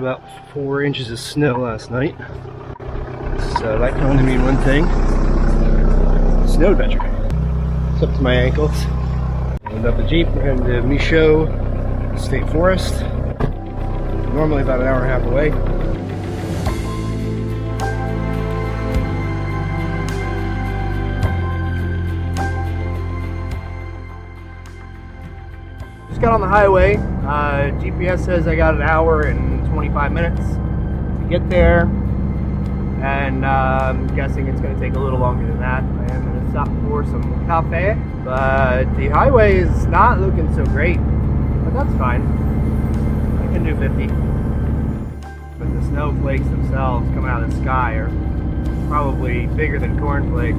about 4 inches of snow last night. So that can only mean one thing. Snow adventure. It's up to my ankles. Load up the Jeep, we're heading to Micheaux State Forest. Normally about an hour and a half away. Just got on the highway. GPS says I got an hour and 25 minutes to get there, and I'm guessing it's going to take a little longer than that. I am going to stop for some cafe, but the highway is not looking so great, but that's fine. I can do 50. But the snowflakes themselves coming out of the sky are probably bigger than cornflakes.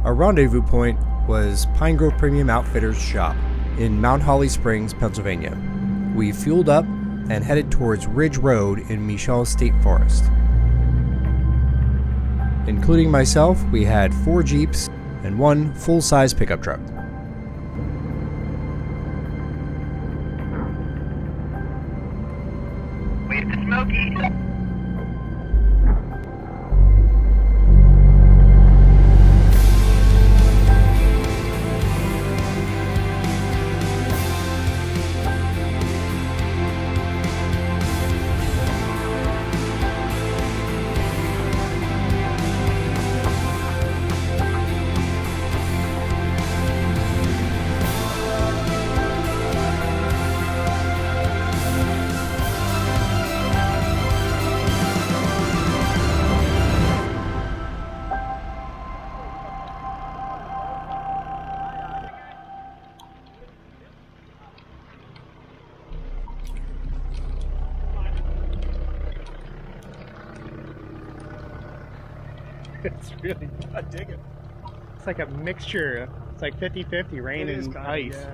Our rendezvous point was Pine Grove Premium Outfitters shop in Mount Holly Springs, Pennsylvania. We fueled up and headed towards Ridge Road in Micheaux State Forest. Including myself, we had 4 Jeeps and 1 full-size pickup truck. Wait for Smokey. It's really, I dig it. It's like a mixture. It's like 50-50 rain and ice. Yeah.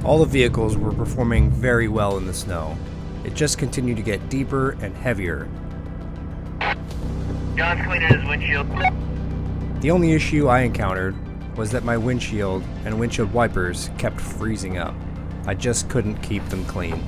All the vehicles were performing very well in the snow. It just continued to get deeper and heavier. John's cleaning his windshield. The only issue I encountered was that my windshield and windshield wipers kept freezing up. I just couldn't keep them clean.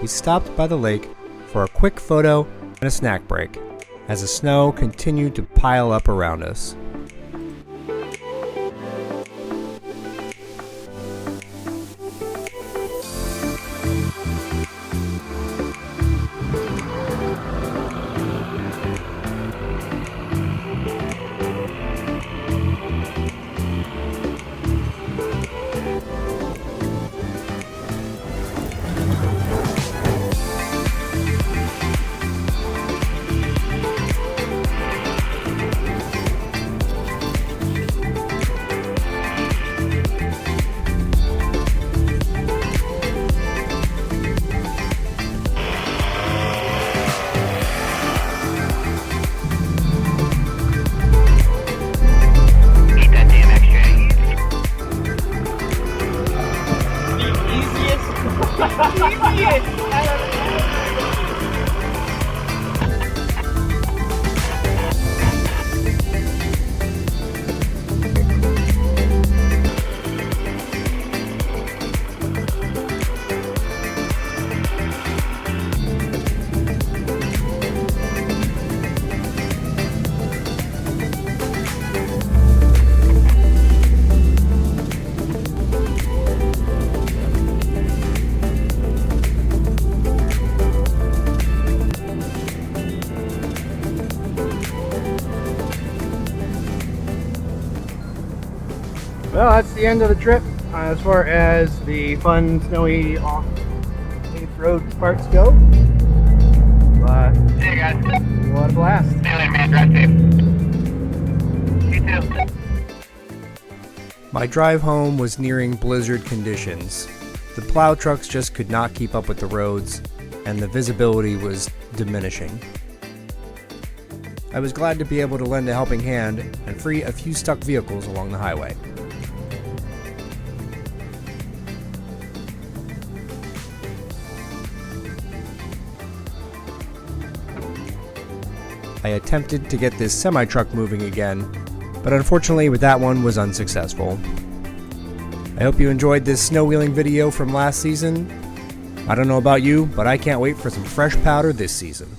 We stopped by the lake for a quick photo and a snack break as the snow continued to pile up around us. Well, that's the end of the trip as far as the fun, snowy, off-paved road parts go. But See you guys. what a blast. See you later, man. Drive safe. You too. My drive home was nearing blizzard conditions. The plow trucks just could not keep up with the roads, and the visibility was diminishing. I was glad to be able to lend a helping hand and free a few stuck vehicles along the highway. I attempted to get this semi-truck moving again, but unfortunately with that one was unsuccessful. I hope you enjoyed this snow wheeling video from last season. I don't know about you, but I can't wait for some fresh powder this season.